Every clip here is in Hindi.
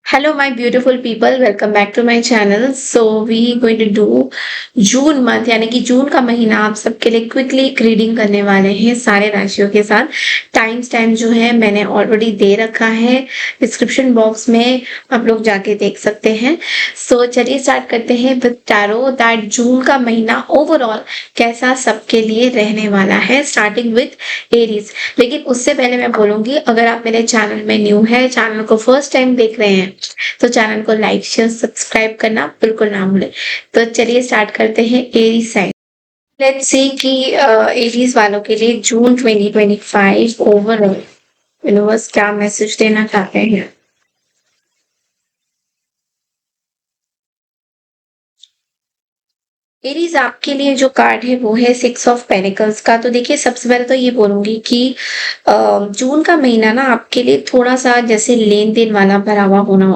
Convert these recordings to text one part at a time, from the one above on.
Hello, my beautiful people. Welcome back to my channel. So we going to do June month यानी कि जून का महीना आप सबके लिए क्विकली एक रीडिंग करने वाले हैं सारे राशियों के साथ। टाइम स्टैम्प जो है मैंने ऑलरेडी दे रखा है डिस्क्रिप्शन बॉक्स में, आप लोग जाके देख सकते हैं। सो चलिए स्टार्ट करते हैं विद टैरो दैट जून का महीना ओवरऑल कैसा सबके लिए रहने वाला है, स्टार्टिंग विद एरीज। लेकिन उससे पहले मैं बोलूंगी, अगर आप मेरे चैनल में न्यू है, चैनल को फर्स्ट टाइम देख रहे हैं, तो चैनल को लाइक शेयर सब्सक्राइब करना बिल्कुल ना भूलें। तो चलिए स्टार्ट करते हैं एरीज साइन। लेट्स सी कि एरीज वालों के लिए जून 2025 ओवरऑल यूनिवर्स क्या मैसेज देना चाहते हैं। एरीज आपके लिए जो कार्ड है वो है सिक्स ऑफ पेनिकल्स का। तो देखिए, सबसे पहले तो ये बोलूंगी कि जून का महीना ना आपके लिए थोड़ा सा जैसे लेन देन वाला भरा हुआ होना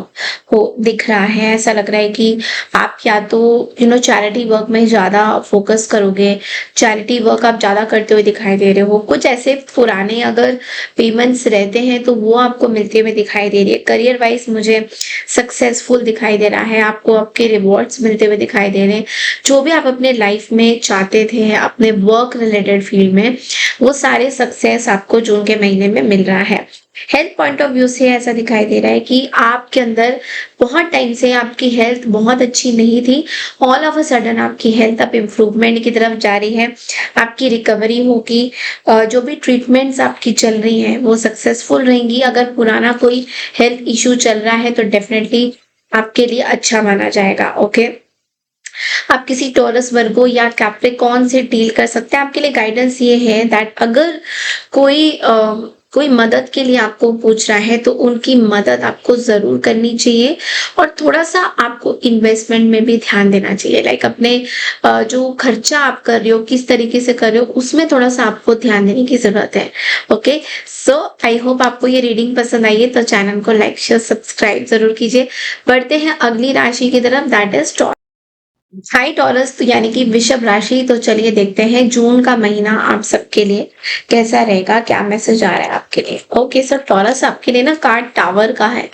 हो दिख रहा है। ऐसा लग रहा है कि आप या तो चैरिटी वर्क में ज्यादा फोकस करोगे, चैरिटी वर्क आप ज्यादा करते हुए दिखाई दे रहे हो। कुछ ऐसे पुराने अगर पेमेंट्स रहते हैं तो वो आपको मिलते हुए दिखाई दे रही है। करियर वाइज मुझे सक्सेसफुल दिखाई दे रहा है, आपको आपके रिवॉर्ड्स मिलते हुए दिखाई दे रहे हैं। जो भी आप अपने लाइफ में चाहते थे अपने वर्क रिलेटेड फील्ड में, वो सारे सक्सेस आपको जून के महीने में मिल रहा है। हेल्थ पॉइंट ऑफ व्यू से ऐसा दिखाई दे रहा है कि आपके अंदर बहुत टाइम से आपकी हेल्थ बहुत अच्छी नहीं थी। ऑल ऑफ अ सडन आपकी हेल्थ अब इम्प्रूवमेंट की तरफ जा रही है, आपकी रिकवरी होगी। जो भी ट्रीटमेंट्स आपकी चल रही हैं वो सक्सेसफुल रहेंगी। अगर पुराना कोई हेल्थ इश्यू चल रहा है तो डेफिनेटली आपके लिए अच्छा माना जाएगा। ओके, आप किसी टॉरस वर्गो या कैप्रिकॉर्न से डील कर सकते हैं। आपके लिए गाइडेंस ये है दैट अगर कोई मदद के लिए आपको पूछ रहा है तो उनकी मदद आपको जरूर करनी चाहिए, और थोड़ा सा आपको इन्वेस्टमेंट में भी ध्यान देना चाहिए। लाइक अपने जो खर्चा आप कर रहे हो किस तरीके से कर रहे हो उसमें थोड़ा सा आपको ध्यान देने की जरूरत है। ओके, सो आई होप आपको ये रीडिंग पसंद आई है, तो चैनल को लाइक शेयर सब्सक्राइब जरूर कीजिए। बढ़ते हैं अगली राशि की तरफ, दैट इज हाई टॉरस तो यानी कि वृषभ राशि। तो चलिए देखते हैं जून का महीना आप सबके लिए कैसा रहेगा, क्या मैसेज आ रहा है आपके लिए। ओके सर, टॉरस आपके लिए ना कार्ड टावर का है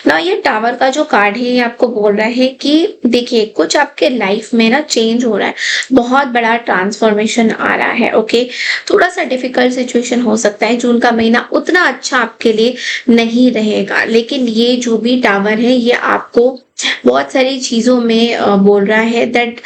ना। ये टावर का जो कार्ड है ये आपको बोल रहा है कि देखिए, कुछ आपके लाइफ में ना चेंज हो रहा है, बहुत बड़ा ट्रांसफॉर्मेशन आ रहा है। ओके, थोड़ा सा डिफिकल्ट सिचुएशन हो सकता है, जून का महीना उतना अच्छा आपके लिए नहीं रहेगा। लेकिन ये जो भी टावर है ये आपको बहुत सारी चीजों में बोल रहा है दैट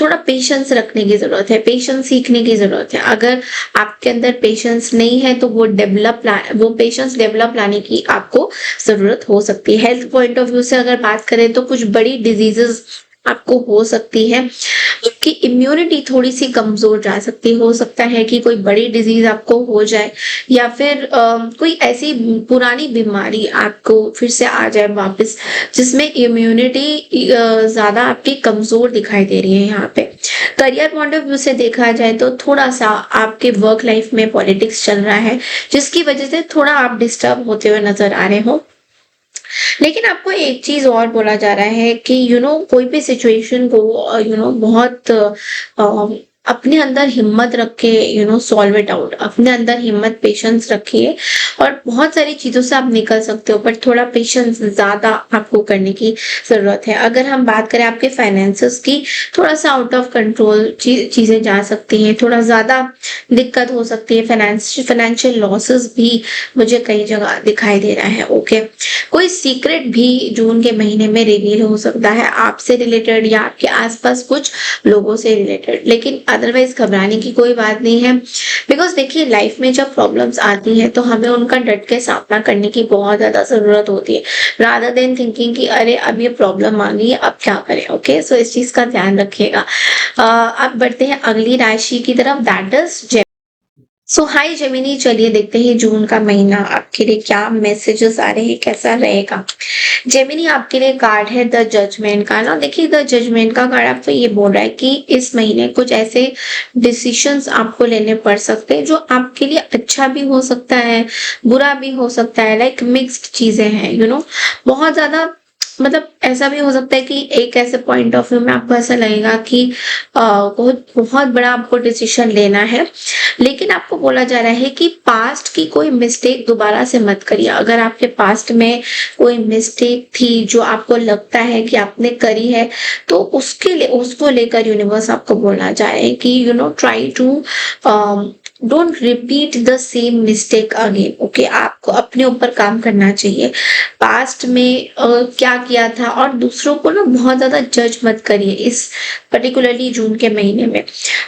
थोड़ा पेशेंस रखने की जरूरत है, पेशेंस सीखने की जरूरत है। अगर आपके अंदर पेशेंस नहीं है तो वो पेशेंस डेवलप लाने की आपको जरूरत हो सकती है। हेल्थ पॉइंट ऑफ व्यू से अगर बात करें तो कुछ बड़ी डिजीजेस आपको हो सकती है, आपकी इम्यूनिटी थोड़ी सी कमजोर जा सकती है। हो सकता है कि कोई बड़ी डिजीज आपको हो जाए, या फिर कोई ऐसी पुरानी बीमारी आपको फिर से आ जाए वापस, जिसमें इम्यूनिटी ज्यादा आपकी कमजोर दिखाई दे रही है। यहाँ पे करियर पॉइंट ऑफ व्यू से देखा जाए तो थोड़ा सा आपके वर्क लाइफ में पॉलिटिक्स चल रहा है, जिसकी वजह से थोड़ा आप डिस्टर्ब होते हुए नजर आ रहे हो। लेकिन आपको एक चीज और बोला जा रहा है कि कोई भी सिचुएशन को बहुत अपने अंदर हिम्मत रख के सॉल्व इट आउट। अपने अंदर हिम्मत पेशेंस रखिए और बहुत सारी चीजों से आप निकल सकते हो, पर थोड़ा पेशेंस ज्यादा आपको करने की जरूरत है। अगर हम बात करें आपके फाइनेंसेस की, थोड़ा सा आउट ऑफ कंट्रोल चीजें जा सकती हैं, थोड़ा ज्यादा दिक्कत हो सकती है। फाइनेंशियल लॉसेस भी मुझे कई जगह दिखाई दे रहा है। ओके, कोई सीक्रेट भी जून के महीने में रिवील हो सकता है, आपसे रिलेटेड या आपके आसपास कुछ लोगों से रिलेटेड। लेकिन अदरवाइज घबराने की कोई बात नहीं है, बिकॉज देखिए, लाइफ में जब प्रॉब्लम्स आती हैं तो हमें उनका डट के सामना करने की बहुत ज्यादा जरूरत होती है, रादर देन थिंकिंग कि अरे अब ये प्रॉब्लम आ गई है अब क्या करें। ओके, सो इस चीज का ध्यान रखिएगा। अब बढ़ते हैं अगली राशि की तरफ, that is so hi Gemini. चलिए देखते हैं जून का महीना आपके लिए क्या मैसेजेस आ रहे हैं, कैसा रहेगा। जेमिनी आपके लिए कार्ड है द जजमेंट का ना। देखिए, द जजमेंट का कार्ड आपको ये बोल रहा है कि इस महीने कुछ ऐसे डिसीशंस आपको लेने पड़ सकते हैं जो आपके लिए अच्छा भी हो सकता है, बुरा भी हो सकता है। लाइक मिक्स्ड चीजें हैं, बहुत ज्यादा मतलब ऐसा भी हो सकता है कि एक ऐसे पॉइंट ऑफ व्यू में आपको ऐसा लगेगा कि बहुत बहुत बड़ा आपको डिसीजन लेना है, लेकिन आपको बोला जा रहा है कि पास्ट की कोई मिस्टेक दोबारा से मत करिए। अगर आपके पास्ट में कोई मिस्टेक थी जो आपको लगता है कि आपने करी है, तो उसके लिए उसको लेकर यूनिवर्स आपको बोलना चाह रहे हैं कि try to don't repeat the same mistake again. Okay, आपको अपने ऊपर काम करना चाहिए। पास्ट में क्या किया था, और दूसरों को ना बहुत ज्यादा जज मत करिए इस पर्टिकुलरली जून के महीने में।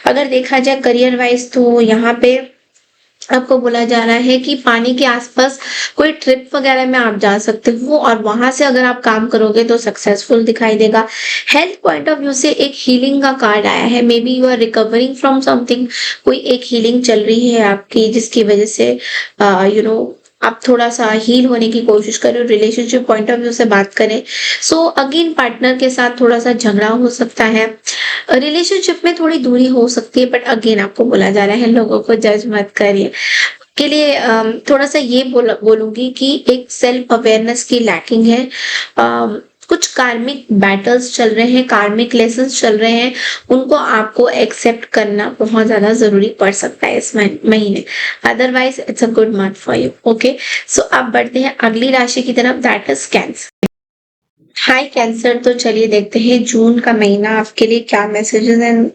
अगर देखा जाए करियर वाइज, तो यहाँ पे आपको बोला जा रहा है कि पानी के आसपास कोई ट्रिप वगैरह में आप जा सकते हो, और वहां से अगर आप काम करोगे तो सक्सेसफुल दिखाई देगा। हेल्थ पॉइंट ऑफ व्यू से एक हीलिंग का कार्ड आया है। Maybe you are recovering from something, कोई एक हीलिंग चल रही है आपकी, जिसकी वजह से आप थोड़ा सा हील होने की कोशिश करें। रिलेशनशिप पॉइंट ऑफ व्यू से बात करें, सो अगेन पार्टनर के साथ थोड़ा सा झगड़ा हो सकता है, रिलेशनशिप में थोड़ी दूरी हो सकती है, बट अगेन आपको बोला जा रहा है लोगों को जज मत करिए। के लिए थोड़ा सा ये बोलूंगी कि एक सेल्फ अवेयरनेस की लैकिंग है। कुछ कार्मिक बैटल्स चल रहे हैं, कार्मिक लेसन्स चल रहे हैं, उनको आपको एक्सेप्ट करना बहुत ज्यादा जरूरी पड़ सकता है इस महीने। Otherwise it's a good month for you. Okay, so अब बढ़ते हैं अगली राशि की तरफ, that is Cancer. Hi Cancer, तो चलिए देखते हैं जून का महीना आपके लिए क्या मैसेजेस एंड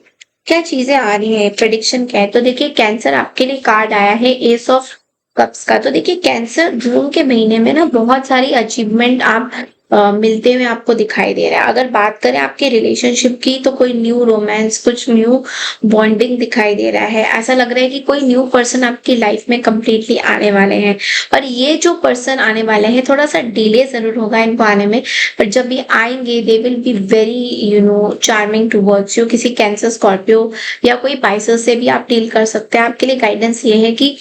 क्या चीजें आ रही हैं, प्रेडिक्शन क्या है। तो देखिए कैंसर, आपके लिए कार्ड आया है एस ऑफ कप्स का। तो देखिए कैंसर, जून के महीने में ना बहुत सारी अचीवमेंट आप मिलते हुए आपको दिखाई दे रहा है। अगर बात करें आपके रिलेशनशिप की, तो कोई न्यू रोमांस, कुछ न्यू बॉन्डिंग दिखाई दे रहा है। ऐसा लग रहा है कि कोई न्यू पर्सन आपकी लाइफ में कंप्लीटली आने वाले हैं, और ये जो पर्सन आने वाले हैं थोड़ा सा डिले जरूर होगा इनको आने में, पर जब ये आएंगे they will be very charming towards you. किसी कैंसर, स्कॉर्पियो या कोई पाइसेस से भी आप डील कर सकते हैं। आपके लिए गाइडेंस ये है कि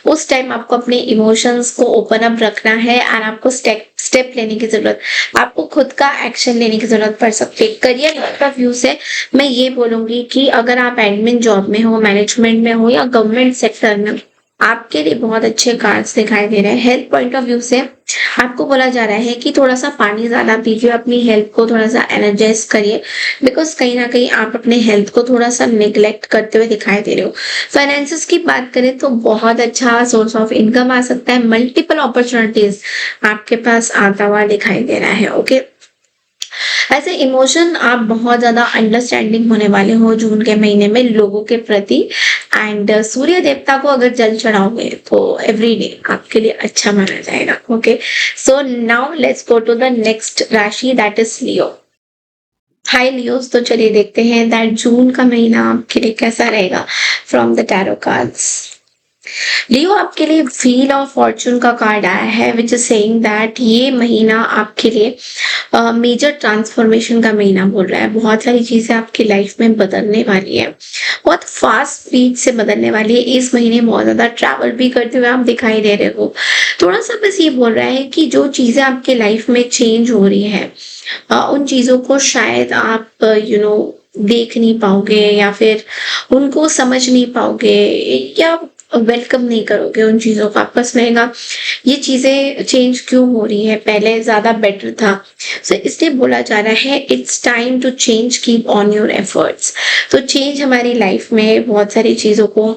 उस टाइम आपको अपने इमोशंस को ओपन अप रखना है, एंड आपको स्टेप लेने की जरूरत, आपको खुद का एक्शन लेने की जरूरत पड़ सकती है। करियर का व्यू से मैं ये बोलूंगी कि अगर आप एडमिन जॉब में हो, मैनेजमेंट में हो, या गवर्नमेंट सेक्टर में, आपके लिए बहुत अच्छे कार्ड्स दिखाई दे रहे हैं। हेल्थ पॉइंट ऑफ व्यू से आपको बोला जा रहा है कि थोड़ा सा पानी ज्यादा पीजिए, अपनी हेल्थ को थोड़ा सा एनर्जाइज करिए, बिकॉज कहीं ना कहीं आप अपने हेल्थ को थोड़ा सा निग्लेक्ट करते हुए दिखाई दे रहे हो। फाइनेंसेस की बात करें तो बहुत अच्छा सोर्स ऑफ इनकम आ सकता है, मल्टीपल अपॉर्चुनिटीज आपके पास आता हुआ दिखाई दे रहा है। ओके, ऐसे इमोशन आप बहुत ज्यादा अंडरस्टैंडिंग होने वाले हो जून के महीने में लोगों के प्रति, एंड सूर्य देवता को अगर जल चढ़ाओगे तो एवरी डे आपके लिए अच्छा माना जाएगा। Okay, so now let's go to the next राशि, that is Leo. Hi Leos, तो चलिए देखते हैं दैट जून का महीना आपके लिए कैसा रहेगा फ्रॉम द टैरो कार्ड्स। लियो, आपके लिए व्हील ऑफ फॉर्चून का कार्ड आया है, विच इज सेइंग दैट ये महीना आपके लिए मेजर ट्रांसफॉर्मेशन का महीना बोल रहा है। बहुत सारी चीजें आपकी लाइफ में बदलने वाली है, बहुत फास्ट स्पीड से बदलने वाली है। इस महीने बहुत ज्यादा ट्रैवल भी करते हुए आप दिखाई दे रहे हो। थोड़ा सा बस ये बोल रहा है कि जो चीजें आपके लाइफ में चेंज हो रही है, उन चीजों को शायद आप देख नहीं पाओगे, या फिर उनको समझ नहीं पाओगे, या वेलकम नहीं करोगे उन चीजों को। आपस में ना ये चीजें चेंज क्यों हो रही है, पहले ज्यादा बेटर था। सो इसलिए बोला जा रहा है it's time to change, keep on your efforts. तो चेंज हमारी लाइफ में बहुत सारी चीजों को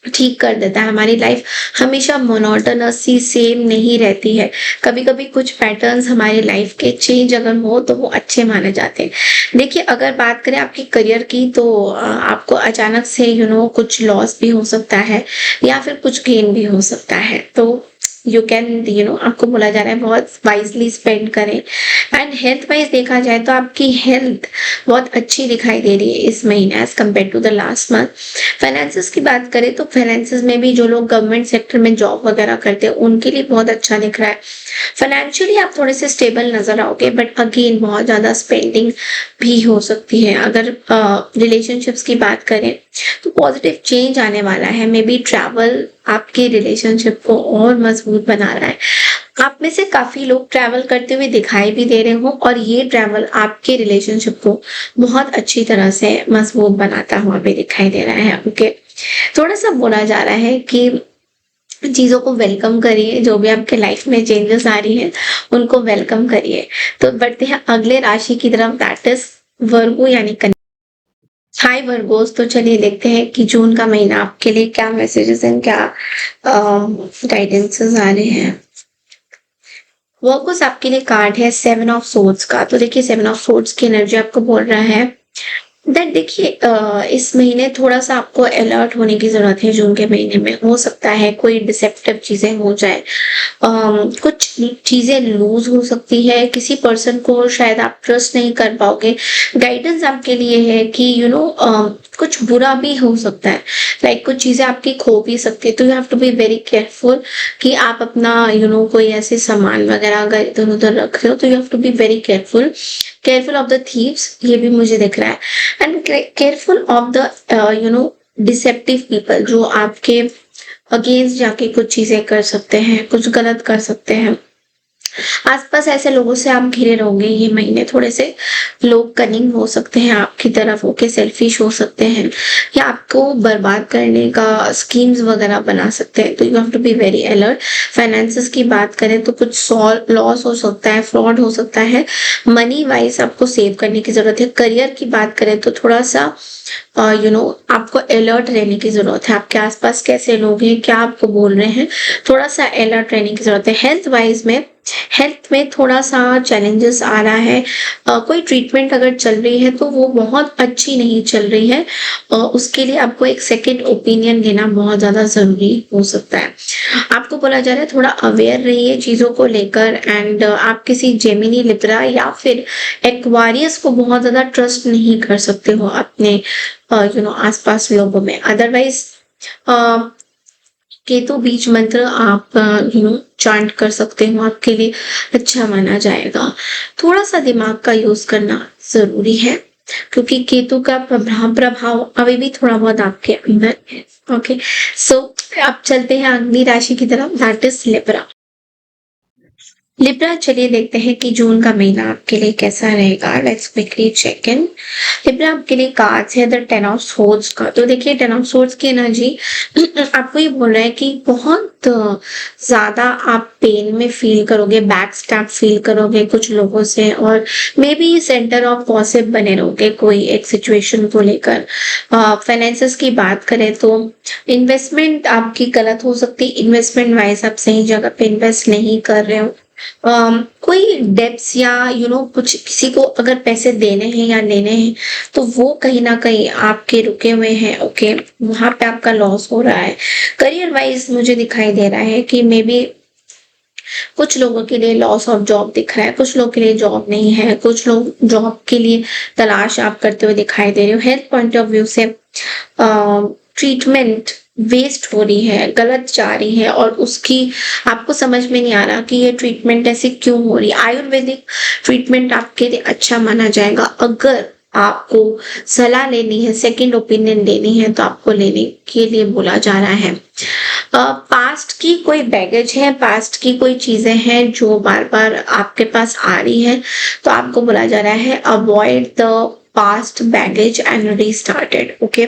ठीक कर देता है। हमारी लाइफ हमेशा मोनोटोनस सी सेम नहीं रहती है। कभी कभी कुछ पैटर्न्स हमारी लाइफ के चेंज अगर हो तो वो अच्छे माने जाते हैं। देखिए अगर बात करें आपकी करियर की, तो आपको अचानक से कुछ लॉस भी हो सकता है, या फिर कुछ गेन भी हो सकता है। तो यू कैन आपको बोला जा रहा है बहुत वाइजली स्पेंड करें। एंड हेल्थ वाइज देखा जाए तो आपकी हेल्थ बहुत अच्छी दिखाई दे रही है इस महीने as compare to the last month. Finances की बात करें तो फाइनेंसेस में भी जो लोग गवर्नमेंट सेक्टर में जॉब वगैरह करते हैं उनके लिए बहुत अच्छा दिख रहा है। फाइनेंशियली आप थोड़े से स्टेबल नजर आओगे, बट अगेन बहुत ज्यादा स्पेंडिंग भी हो सकती है। अगर रिलेशनशिप्स की बात करें तो पॉजिटिव चेंज आने वाला है। मे बी ट्रैवल आपके रिलेशनशिप को और मजबूत बना रहा है। आप में से काफी लोग ट्रैवल करते हुए दिखाई भी दे रहे हो, और ये ट्रैवल आपके रिलेशनशिप को बहुत अच्छी तरह से मजबूत बनाता हुआ भी दिखाई दे रहा है। ओके, थोड़ा सा बोला जा रहा है कि चीज़ों को वेलकम करिए, जो भी आपके लाइफ में चेंजेस आ रही हैं, उनको वेलकम करिए। तो बढ़ते हैं अगले राशि की तरफ, दैट इज़ वर्गो यानी कन्या। हाय वर्गोस, तो चलिए देखते हैं कि जून का महीना आपके लिए क्या मैसेजेस एंड क्या गाइडेंसेस आ रहे हैं। वर्गोस आपके लिए कार्ड है 7 ऑफ सोर्ड्स का। तो देखिए 7 ऑफ सोर्ड्स की एनर्जी आपको बोल रहा है दैट देखिए इस महीने थोड़ा-सा आपको अलर्ट होने की ज़रूरत है। जून के महीने में हो सकता है कोई डिसेप्टिव चीज़ें हो जाए, कुछ चीज़ें लूज़ हो सकती है, किसी पर्सन को शायद आप ट्रस्ट नहीं कर पाओगे। गाइडेंस आपके लिए है कि कुछ बुरा भी हो सकता है, लाइक कुछ चीज़ें आपकी खो भी सकती है, तो you have to be very careful कि आप अपना कोई ऐसे सामान वगैरह अगर इधर-उधर रख रहे हो, तो you have to be very careful, careful of the thieves, ये भी मुझे दिख रहा है। And careful of the deceptive people, जो आपके अगेंस्ट जाके कुछ चीजें कर सकते हैं, कुछ गलत कर सकते हैं। आसपास ऐसे लोगों से आप घिरे रहोगे ये महीने, थोड़े से लोग कनिंग हो सकते हैं आपकी तरफ होके, सेल्फिश हो सकते हैं या आपको बर्बाद करने का स्कीम्स वगैरह बना सकते हैं, तो you have to be very alert. Finances की बात करें तो कुछ लॉस हो सकता है, फ्रॉड हो सकता है, मनी वाइज आपको सेव करने की जरूरत है। करियर की बात करें तो थोड़ा सा आपको अलर्ट रहने की जरूरत है, आपके आसपास कैसे लोग हैं, क्या आपको बोल रहे हैं, थोड़ा सा अलर्ट रहने की जरूरत है। हेल्थ में थोड़ा सा चैलेंजेस आ रहा है। कोई ट्रीटमेंट अगर चल रही है तो वो बहुत अच्छी नहीं चल रही है, उसके लिए आपको एक सेकंड ओपिनियन लेना बहुत ज्यादा जरूरी हो सकता है। आपको बोला जा रहा है थोड़ा अवेयर रहिए चीजों को लेकर, एंड आप किसी जेमिनी, लिब्रा या फिर एक्वारियस को बहुत ज्यादा ट्रस्ट नहीं कर सकते हो अपने आसपास लोगों में। अदरवाइज केतु बीज मंत्र आप चांट कर सकते हो, आपके लिए अच्छा माना जाएगा। थोड़ा सा दिमाग का यूज करना जरूरी है, क्योंकि केतु का प्रभाव अभी भी थोड़ा बहुत आपके अंदर है। ओके, सो अब चलते हैं अगली राशि की तरफ, दैट इज लिब्रा। लिब्रा, चलिए देखते हैं कि जून का महीना आपके लिए कैसा रहेगा। Let's quickly check in. Libra आपके लिए कार्ड्स है द 10 ऑफ सोर्ड्स का। तो देखिए 10 ऑफ सोर्ड्स की एनर्जी आपको ये बोल रहा है कि बहुत ज्यादा आप पेन में फील करोगे, बैक स्टैब फील करोगे कुछ लोगों से, और may be centre of gossip बने रहोगे कोई एक सिचुएशन को लेकर। फाइनेंसेस की बात करें तो इन्वेस्टमेंट आपकी गलत हो सकती है, इन्वेस्टमेंट वाइज आप सही जगह पे इन्वेस्ट नहीं कर रहे हो। कोई डेब्ट्स या कुछ किसी को अगर पैसे देने हैं या लेने हैं, तो वो कहीं ना कहीं आपके रुके हुए हैं। ओके, वहां पे आपका लॉस हो रहा है। करियर वाइज मुझे दिखाई दे रहा है कि मे बी कुछ लोगों के लिए लॉस ऑफ जॉब दिख रहा है, कुछ लोगों के लिए जॉब नहीं है, कुछ लोग जॉब के लिए तलाश आप करते हुए दिखाई दे रहे हो। हेल्थ पॉइंट ऑफ व्यू से ट्रीटमेंट वेस्ट हो रही है, गलत जा रही है, और उसकी आपको समझ में नहीं आ रहा कि ये ट्रीटमेंट ऐसे क्यों हो रही है। आयुर्वेदिक ट्रीटमेंट आपके लिए अच्छा माना जाएगा। अगर आपको सलाह लेनी है, सेकंड ओपिनियन लेनी है, तो आपको लेने के लिए बोला जा रहा है। पास्ट की कोई बैगेज है, पास्ट की कोई चीजें हैं जो बार बार आपके पास आ रही है, तो आपको बोला जा रहा है avoid the past baggage and restarted. Okay,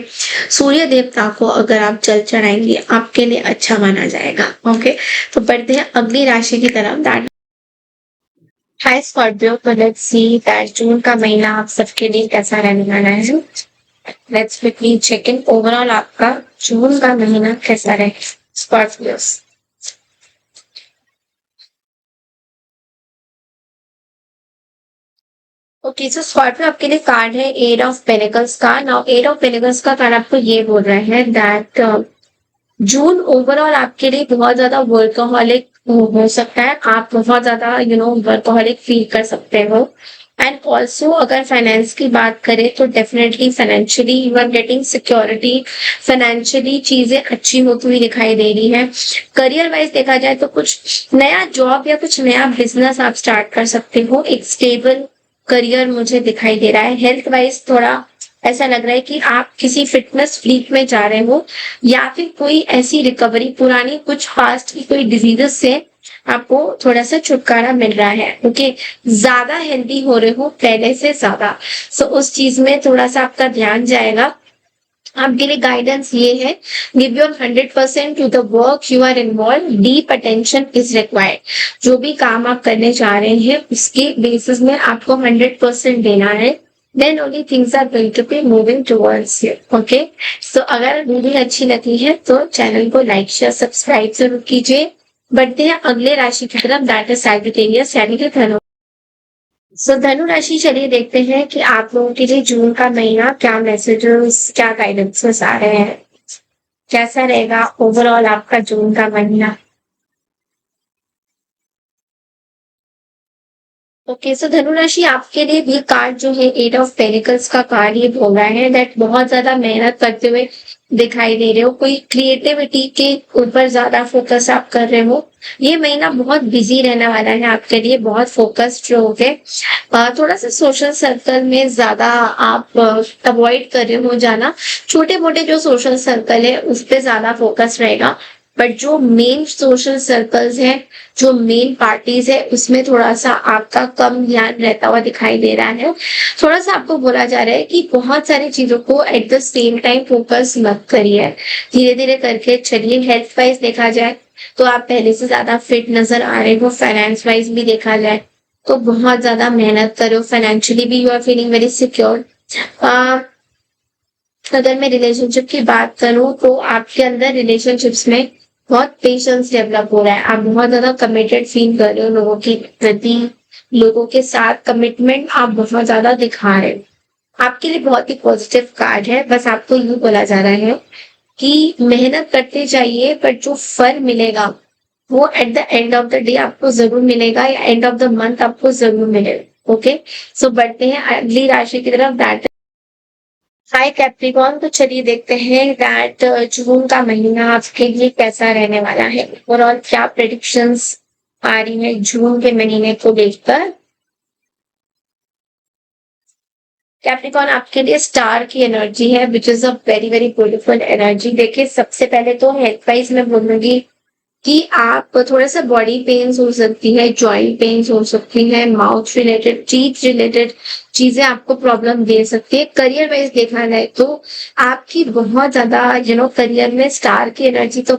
सूर्य देवता को अगर आप जल चढ़ाएंगे आपके लिए अच्छा माना जाएगा। ओके, तो बढ़ते हैं अगली राशि की तरफ, दैट हाय स्कॉर्पियो। तो लेट्स सी दैट जून का महीना आप सबके लिए कैसा रहने वाला है। Let's quickly check in overall आपका जून का महीना कैसा रहे स्कॉर्पियोस। ओके, सो स्कॉर्पियो आपके लिए कार्ड है एट ऑफ पेनिकल्स का। नाउ एट ऑफ पेनिकल्स का कार्ड आपको ये बोल रहा है दैट जून ओवरऑल आपके लिए बहुत ज्यादा वर्कहोलिक हो सकता है। आप बहुत ज्यादा वर्कहोलिक फील कर सकते हो। एंड ऑल्सो अगर फाइनेंस की बात करें तो definitely financially you are getting security, financially चीजें अच्छी होती हुई दिखाई दे रही है। करियर वाइज देखा जाए तो कुछ नया जॉब या कुछ नया बिजनेस आप स्टार्ट कर सकते हो, एक स्टेबल करियर मुझे दिखाई दे रहा है। हेल्थ वाइज थोड़ा ऐसा लग रहा है कि आप किसी फिटनेस फ्रीक में जा रहे हो, या फिर कोई ऐसी रिकवरी, पुरानी कुछ पास्ट की कोई डिजीजेस से आपको थोड़ा सा छुटकारा मिल रहा है। ओके, ज्यादा हेल्दी हो रहे हो पहले से ज्यादा, सो उस चीज में थोड़ा सा आपका ध्यान जाएगा। आपके लिए गाइडेंस ये है, give your 100% to the work you are involve, deep attention is required. जो भी काम आप करने जा रहे हैं उसके बेसिस में आपको 100% देना है, then only things are going to be moving towards you. Okay, so अगर वीडियो अच्छी लगी है तो चैनल को लाइक शेयर सब्सक्राइब जरूर कीजिए। बढ़ते हैं अगले राशि की तरफ, दैट इज सैजिटेरियस यानी कि धनु। सो धनु राशि, चलिए देखते हैं कि आप लोगों के लिए जून का महीना क्या मैसेजेस, क्या गाइडेंसेस आ रहे हैं, कैसा रहेगा ओवरऑल आपका जून का महीना। ओके, सो धनु राशि आपके लिए भी कार्ड जो है एट ऑफ पेनिकल्स का कार्ड ये बोल रहा है दैट बहुत ज्यादा मेहनत करते हुए दिखाई दे रहे हो, कोई क्रिएटिविटी के ऊपर ज्यादा फोकस आप कर रहे हो। ये महीना बहुत बिजी रहने वाला है आपके लिए, बहुत फोकस्ड रहोगे। थोड़ा सा सोशल सर्कल में ज्यादा आप अवॉइड कर रहे हो जाना, छोटे मोटे जो सोशल सर्कल है उस पर ज्यादा फोकस रहेगा। बट जो मेन सोशल सर्कल्स हैं, जो मेन पार्टीज है उसमें थोड़ा सा आपका कम ध्यान रहता हुआ दिखाई दे रहा है। थोड़ा सा आपको बोला जा रहा है कि बहुत सारी चीजों को at the same time focus मत करिए, धीरे धीरे करके चलिए। हेल्थ वाइज देखा जाए तो आप पहले से ज्यादा फिट नजर आ रहे हो, फाइनेंस वाइज भी देखा जाए तो बहुत ज्यादा मेहनत करो, फाइनेंशियली भी you are feeling very secure. अगर मैं रिलेशनशिप की बात करूं तो आपके अंदर रिलेशनशिप्स में बहुत पेशेंस डेवलप हो रहा है, आप बहुत ज्यादा कमिटेड फील कर रहे हो लोगों के प्रति, लोगों के साथ कमिटमेंट आप बहुत ज्यादा दिखा रहे हो। आपके लिए बहुत ही पॉजिटिव कार्ड है, बस आपको यूं बोला जा रहा है कि मेहनत करते जाइए बट जो फल मिलेगा वो at the end of the day आपको जरूर मिलेगा, या एंड ऑफ द मंथ आपको जरूर मिलेगा। ओके, सो बढ़ते हैं अगली राशि की तरफ, दैट हाय कैप्रिकॉर्न। तो चलिए देखते हैं दैट जून का महीना आपके लिए कैसा रहने वाला है ओवरऑल, क्या प्रेडिक्शंस आ रही है जून के महीने को देखकर। कैप्रिकॉर्न आपके लिए स्टार की एनर्जी है which is a very very beautiful energy. देखिए सबसे पहले तो हेल्थ वाइज मैं बोलूंगी कि आप थोड़ा सा बॉडी पेन्स हो सकती है, जॉइंट पेन्स हो सकती है, माउथ रिलेटेड, टीथ रिलेटेड चीजें आपको प्रॉब्लम दे सकती है। करियर वाइज देखा जाए तो आपकी बहुत ज्यादा करियर में स्टार की एनर्जी तो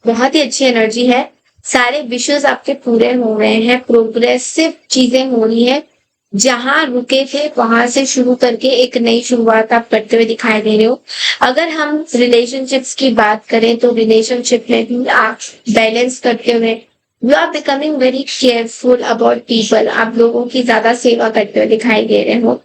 बहुत ही अच्छी एनर्जी है। सारे विशेष आपके पूरे हो रहे हैं, प्रोग्रेसिव चीजें हो रही है, जहां रुके थे वहां से शुरू करके एक नई शुरुआत आप करते हुए दिखाई दे रहे हो। अगर हम रिलेशनशिप्स की बात करें तो रिलेशनशिप में भी आप बैलेंस करते हुए you are becoming very careful about people, आप लोगों की ज्यादा सेवा करते हुए दिखाई दे रहे हो।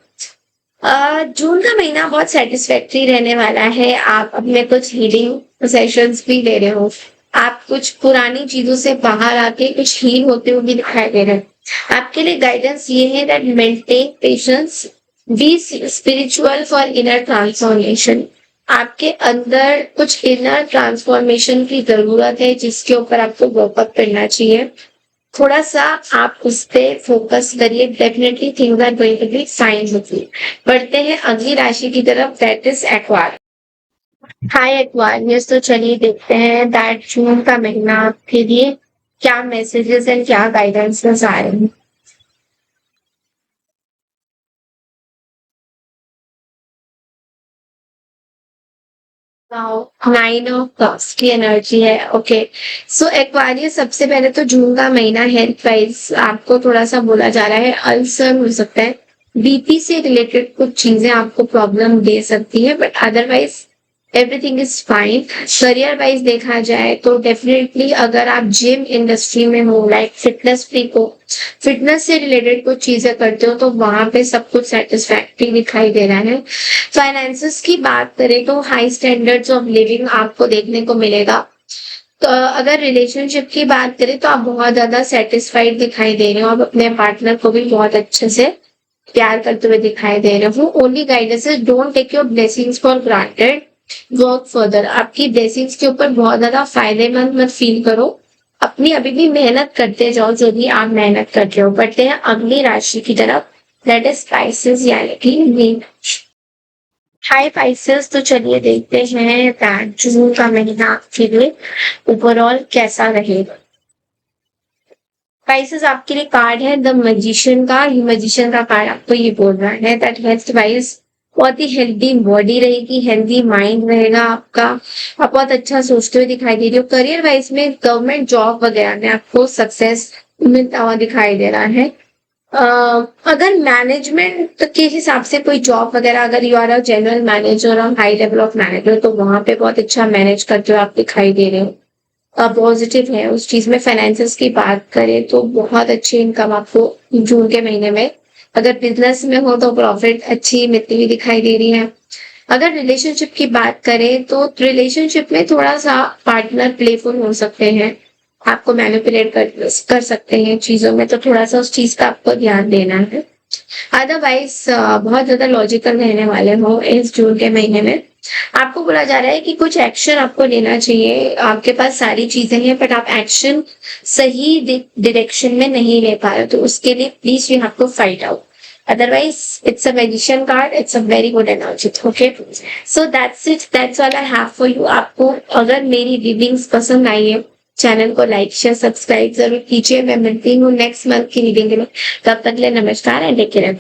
जून का महीना बहुत सेटिस्फैक्ट्री रहने वाला है, आप अपने कुछ हीलिंग सेशंस भी ले रहे हो, आप कुछ पुरानी चीजों से बाहर आके कुछ हील होते हुए भी दिखाई दे रहे हैं। आपके लिए गाइडेंस ये है that maintain patience, B spiritual for inner transformation. आपके अंदर कुछ इनर ट्रांसफॉर्मेशन की जरूरत है जिसके ऊपर आपको वर्कअप करना चाहिए। थोड़ा सा आप उस पे फोकस करिए, definitely things are going to be fine with you. बढ़ते हैं अगली राशि की तरफ, that is aquar. Hi Aquarius, तो चलिए देखते हैं दैट जून का महीना आपके लिए क्या मैसेजेस एंड क्या गाइडेंसेस आ रहे हैं। नाइन ऑफ कप्स की एनर्जी है। ओके, सो एक्वारियस सबसे पहले तो जून का महीना हेल्थ वाइज आपको थोड़ा सा बोला जा रहा है अल्सर हो सकता है, बीपी से रिलेटेड कुछ चीजें आपको प्रॉब्लम दे सकती है, but otherwise everything is fine. Career wise देखा जाए तो डेफिनेटली अगर आप जिम इंडस्ट्री में हो, लाइक फिटनेस फ्रीक हो, फिटनेस से रिलेटेड कुछ चीजें करते हो तो वहां पे सब कुछ सेटिस्फैक्ट्री दिखाई दे रहा है। फाइनेंसेस की बात करें तो हाई स्टैंडर्ड्स ऑफ लिविंग आपको देखने को मिलेगा। तो अगर रिलेशनशिप की बात करें तो आप बहुत ज्यादा सेटिस्फाइड दिखाई दे रहे हो, आप अपने पार्टनर को भी बहुत अच्छे से प्यार करते हुए दिखाई दे रहे हो। Only guidance is don't take your blessings for granted, work further. आपकी ब्लेसिंग्स के ऊपर बहुत ज्यादा फायदेमंद मत फील करो, अपनी अभी भी मेहनत करते जाओ जो भी आप मेहनत कर रहे हो। बढ़ते हैं अगली राशि की तरफ, दैट इज स्पाइसेस यानी कि मीन। हाय पाइसेस, तो चलिए देखते हैं दैट जून का महीना आपके लिए ओवरऑल कैसा रहेगा। पाइसेस आपके लिए कार्ड है द मैजिशियन का, ये मैजिशियन का कार्ड आपको ये बोल रहा है दैट हेल्थ वाइज बहुत ही हेल्दी बॉडी रहेगी, हेल्दी माइंड रहेगा आपका। आप बहुत अच्छा सोचते हुए दिखाई दे रही हो। करियर वाइज में गवर्नमेंट जॉब वगैरह में आपको सक्सेस मिलता हुआ दिखाई दे रहा है। अ, अगर मैनेजमेंट के हिसाब से कोई जॉब वगैरह, अगर you are a general manager और हाई लेवल ऑफ मैनेजर, तो वहां पे बहुत अच्छा मैनेज करते हुए आप दिखाई दे रहे हो। पॉजिटिव है उस चीज में। फाइनेंसेस की बात करें तो बहुत अच्छी इनकम आपको जून के महीने में, अगर बिजनेस में हो तो प्रॉफिट अच्छी मिलती हुई दिखाई दे रही है। अगर रिलेशनशिप की बात करें तो रिलेशनशिप में थोड़ा सा पार्टनर प्लेफुल हो सकते हैं, आपको मैनिपुलेट कर सकते हैं चीजों में, तो थोड़ा सा उस चीज का आपको ध्यान देना है। अदरवाइज बहुत ज्यादा लॉजिकल रहने वाले हो इस जून के महीने में। आपको बोला जा रहा है कि कुछ एक्शन आपको लेना चाहिए, आपके पास सारी चीजें हैं बट आप एक्शन सही डायरेक्शन में नहीं ले पा रहे, तो उसके लिए please you have to fight out. Otherwise it's a magician card, it's a very good energy. Okay, so that's it, that's all I have for you. आपको अगर मेरी रीडिंग्स पसंद आई है, चैनल को लाइक शेयर सब्सक्राइब जरूर कीजिए। मैं मिलती हूँ नेक्स्ट मंथ की रीडिंग के लिए। तब तक के लिए नमस्कार एंड टेक केयर।